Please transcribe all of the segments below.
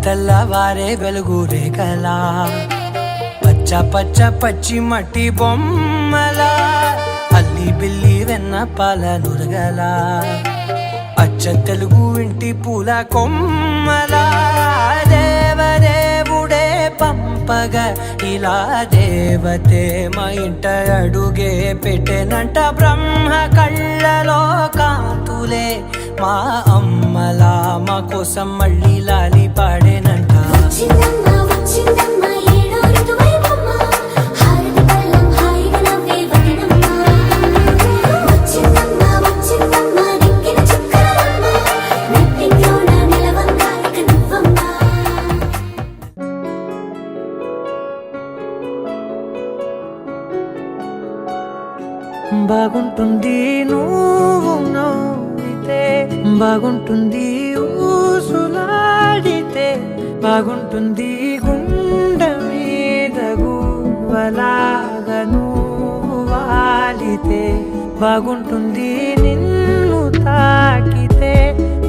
తెల్లవారే వెలుగు రేఖలా పచ్చ పచ్చ పచ్చి మట్టి బొమ్మలా అల్లి బిల్లి వెన్న పాల నురగలా అచ్చ తెలుగు ఇంటి పూల కొమ్మలా దేవదేవుడే పంపగా ఇలా దేవతే మా ఇంట అడుగే పెట్టెనంట బ్రహ్మ కళ్ళలో కాంతులే మా అమ్మలా మా కోసం మళ్ళీ లాలి పాడేనంట. బాగుంటుంది నువ్వు నవ్వితే బాగుంటుంది ఊసులాడితే బాగుంటుంది గుండె మీద గువ్వలాగా నువ్వు వాలితే బాగుంటుంది నిన్ను తాకితే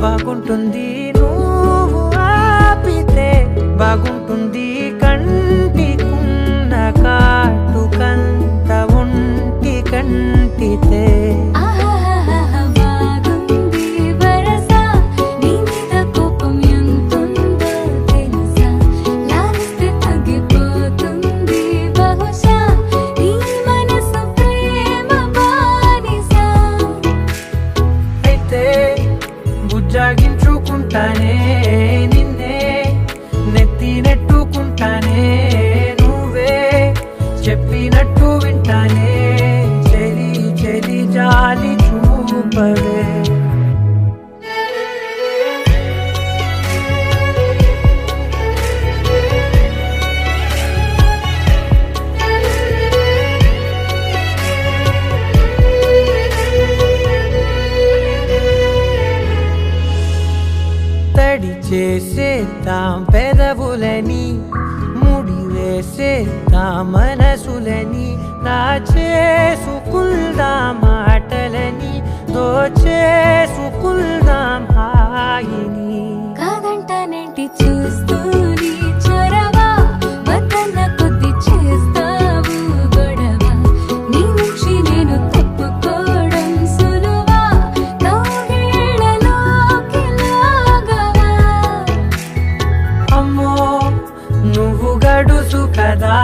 బాగుంటుంది నువ్వు ఆపితే బాగుంటుంది కంటికున్న కాటుకంత ఒంటి కంటితే జాగించుకుంటానే నిన్నే నెత్తి నెట్టుకుంటానే నువ్వే చెప్పినట్టు వింటానే చెలి చెలి జాలి చూపవే. తడి చేసేద్దాం పెదవులని ముడి వేసేద్దాం మనసులని నా చేసుకుందాం మాటలని దోచేసుకుందాం హాయిని కాదంటానేంటి చూస్తూని చొరవా వద్దన్న కొద్ది చేస్తావు గొడవ నీ నుంచి నేను తప్పుకోవడం సులువా నవ్వేళ్ళలోకి లాగవా. అమ్మో నువ్వు గడుసు కదా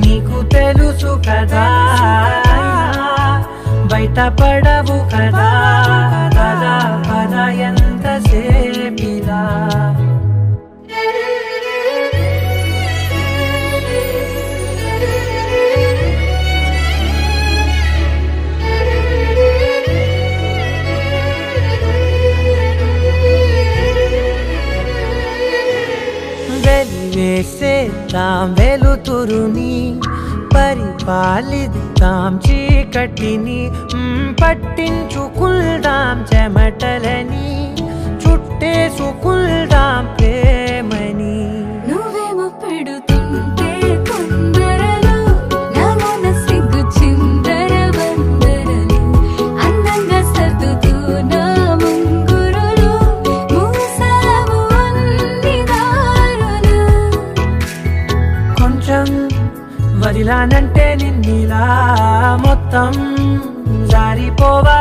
నీకు తెలుసు కదా బయట పడవు కదా పద పద ఎంతసేపిలా. వెలివేసేద్దాం వెలుతురుని పరిపాలిద్దాం చీకటిని పట్టించుకుందాం చెమటలని చుట్టేసుకుందాం ప్రేమని. నువ్వేమో పెడుతుంటే కొందరలు నాలోన సిగ్గు చిందర వందరలు అందంగా సర్దుతూ నా ముంగురులు మూసావు అన్ని దారులు. కొంచెం వదిలానంటే నిన్నిలా మొత్తం జారిపోవా